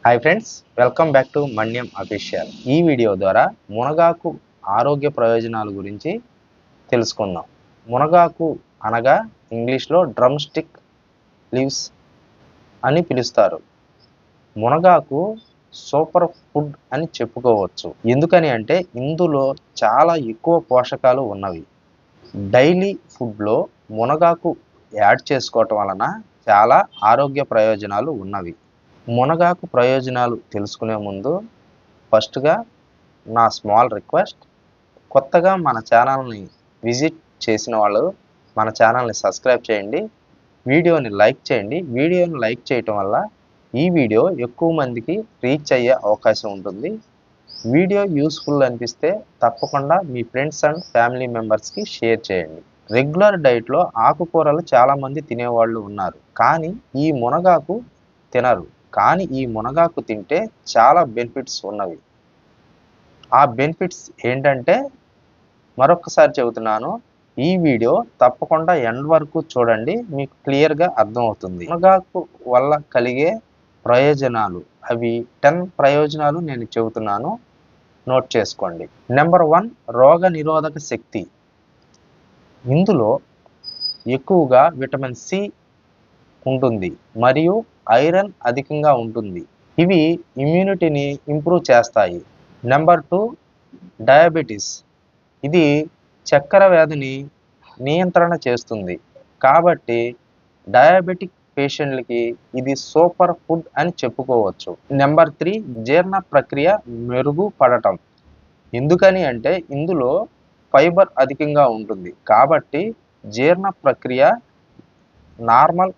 Hi friends, welcome back to Manyam official. ఈ video ద్వారా మునగాకు ఆరోగ్య ప్రయోజనాల గురించి తెలుసుకుందాం. మునగాకు అనగా ఇంగ్లీష్లో డ్రమ్ స్టిక్ లీవ్స్ అని పిలుస్తారు. మునగాకు సూపర్ ఫుడ్ అని చెప్పుకోవచ్చు. ఎందుకని అంటే ఇందులో చాలా ఎక్కువ పోషకాలు ఉన్నవి. డైలీ ఫుడ్లో మునగాకు యాడ్ చేసుకోవటం వలన చాలా ఆరోగ్య ప్రయోజనాలు ఉన్నవి. మునగాకు ప్రయోజనాలు తెలుసుకునే ముందు ఫస్ట్గా నా స్మాల్ రిక్వెస్ట్, కొత్తగా మన ఛానల్ని విజిట్ చేసిన వాళ్ళు మన ఛానల్ని సబ్స్క్రైబ్ చేయండి, వీడియోని లైక్ చేయండి. వీడియోని లైక్ చేయటం వల్ల ఈ వీడియో ఎక్కువ మందికి రీచ్ అయ్యే అవకాశం ఉంటుంది. వీడియో యూస్ఫుల్ అనిపిస్తే తప్పకుండా మీ ఫ్రెండ్స్ అండ్ ఫ్యామిలీ మెంబర్స్కి షేర్ చేయండి. రెగ్యులర్ డైట్లో ఆకుకూరలు చాలామంది తినేవాళ్ళు ఉన్నారు, కానీ ఈ మునగాకు తినరు. కానీ ఈ మునగాకు తింటే చాలా బెనిఫిట్స్ ఉన్నవి. ఆ బెనిఫిట్స్ ఏంటంటే మరొకసారి చెబుతున్నాను, ఈ వీడియో తప్పకుండా ఎండ్ వరకు చూడండి, మీకు క్లియర్గా అర్థమవుతుంది. మునగాకు వల్ల కలిగే ప్రయోజనాలు అవి 10 ప్రయోజనాలు నేను చెబుతున్నాను, నోట్ చేసుకోండి. నెంబర్ 1, రోగ నిరోధక శక్తి. ఇందులో ఎక్కువగా విటమిన్ సి ఉంటుంది మరియు ఐరన్ అధికంగా ఉంటుంది. ఇవి ఇమ్యూనిటీని ఇంప్రూవ్ చేస్తాయి. Number 2, diabetes. ఇది చక్కెర వ్యాధిని నియంత్రణ చేస్తుంది, కాబట్టి డయాబెటిక్ పేషెంట్లకి ఇది సూపర్ ఫుడ్ అని చెప్పుకోవచ్చు. నెంబర్ 3, జీర్ణ ప్రక్రియ మెరుగుపడటం. ఎందుకని అంటే ఇందులో ఫైబర్ అధికంగా ఉంటుంది, కాబట్టి జీర్ణ ప్రక్రియ నార్మల్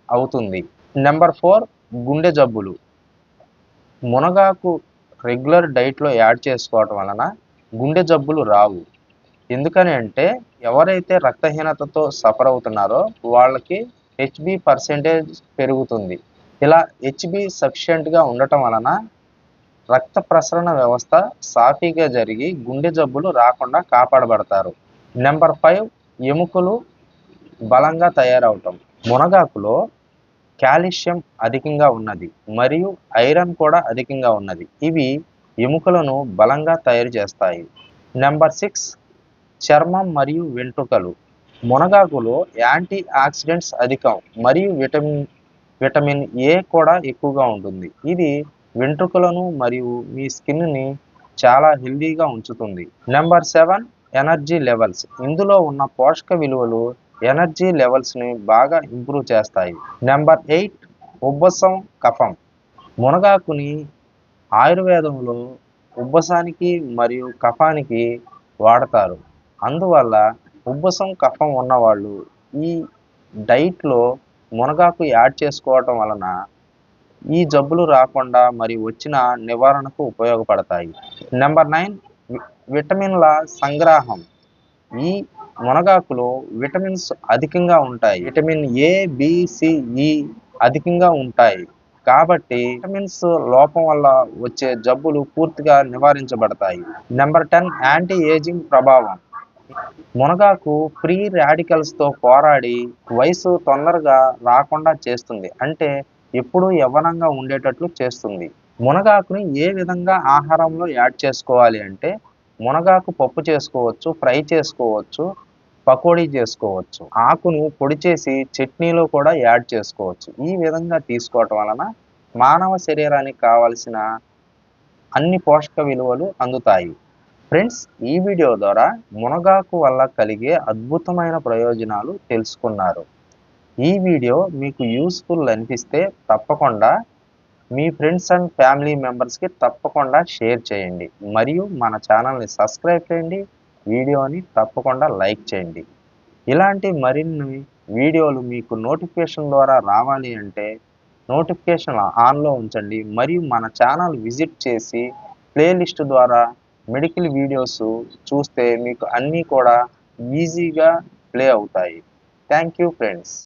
అవుతుంది. నెంబర్ 4, గుండె జబ్బులు. మునగాకు రెగ్యులర్ డైట్లో యాడ్ చేసుకోవటం వలన గుండె జబ్బులు రావు. ఎందుకని అంటే ఎవరైతే రక్తహీనతతో సఫర్ అవుతున్నారో వాళ్ళకి హెచ్బి పర్సెంటేజ్ పెరుగుతుంది. ఇలా హెచ్బి సఫిషియెంట్గా ఉండటం వలన రక్త ప్రసరణ వ్యవస్థ సాఫీగా జరిగి గుండె జబ్బులు రాకుండా కాపాడబడతారు. నెంబర్ 5, ఎముకలు బలంగా తయారవటం. మునగాకులో కాల్షియం అధికంగా ఉన్నది మరియు ఐరన్ కూడా అధికంగా ఉన్నది. ఇవి ఎముకలను బలంగా తయారు చేస్తాయి. నెంబర్ 6, చర్మం మరియు వెంట్రుకలు. మునగాకులో యాంటీ ఆక్సిడెంట్స్ అధికం మరియు విటమిన్ ఏ కూడా ఎక్కువగా ఉంటుంది. ఇది వెంట్రుకలను మరియు మీ స్కిన్ని చాలా హెల్దీగా ఉంచుతుంది. Number 7, energy levels. ఇందులో ఉన్న పోషక విలువలు ఎనర్జీ లెవెల్స్ని బాగా ఇంప్రూవ్ చేస్తాయి. నెంబర్ 8, ఉబ్బసం, కఫం. మునగాకుని ఆయుర్వేదంలో ఉబ్బసానికి మరియు కఫానికి వాడతారు. అందువల్ల ఉబ్బసం, కఫం ఉన్నవాళ్ళు ఈ డైట్లో మునగాకు యాడ్ చేసుకోవటం వలన ఈ జబ్బులు రాకుండా మరియు వచ్చిన నివారణకు ఉపయోగపడతాయి. నెంబర్ 9, విటమిన్ల సంగ్రహం. ఈ మునగాకులో విటమిన్స్ అధికంగా ఉంటాయి. విటమిన్ ఏ, బి, సి, ఈ అధికంగా ఉంటాయి, కాబట్టి విటమిన్స్ లోపం వల్ల వచ్చే జబ్బులు పూర్తిగా నివారించబడతాయి. నెంబర్ 10, యాంటీ ఏజింగ్ ప్రభావం. మునగాకు ఫ్రీ రాడికల్స్తో పోరాడి వయసు తొందరగా రాకుండా చేస్తుంది, అంటే ఎప్పుడూ యవ్వనంగా ఉండేటట్లు చేస్తుంది. మునగాకుని ఏ విధంగా ఆహారంలో యాడ్ చేసుకోవాలి అంటే మునగాకు పప్పు చేసుకోవచ్చు, ఫ్రై చేసుకోవచ్చు, పకోడీ చేసుకోవచ్చు. ఆకును పొడి చేసి చట్నీలో కూడా యాడ్ చేసుకోవచ్చు. ఈ విధంగా తీసుకోవటం వలన మానవ శరీరానికి కావలసిన అన్ని పోషక విలువలు అందుతాయి. ఫ్రెండ్స్, ఈ వీడియో ద్వారా మునగాకు వల్ల కలిగే అద్భుతమైన ప్రయోజనాలు తెలుసుకున్నారు. ఈ వీడియో మీకు యూస్ఫుల్ అనిపిస్తే తప్పకుండా మీ ఫ్రెండ్స్ అండ్ ఫ్యామిలీ మెంబర్స్కి తప్పకుండా షేర్ చేయండి మరియు మన ఛానల్ని సబ్స్క్రైబ్ చేయండి, వీడియోని తప్పకుండా లైక్ చేయండి. ఇలాంటి మరిన్ని వీడియోలు మీకు నోటిఫికేషన్ ద్వారా రావాలి అంటే నోటిఫికేషన్ ఆన్లో ఉంచండి మరియు మన ఛానల్ విజిట్ చేసి ప్లేలిస్ట్ ద్వారా మెడికల్ వీడియోస్ చూస్తే మీకు అన్నీ కూడా ఈజీగా ప్లే అవుతాయి. Thank you friends.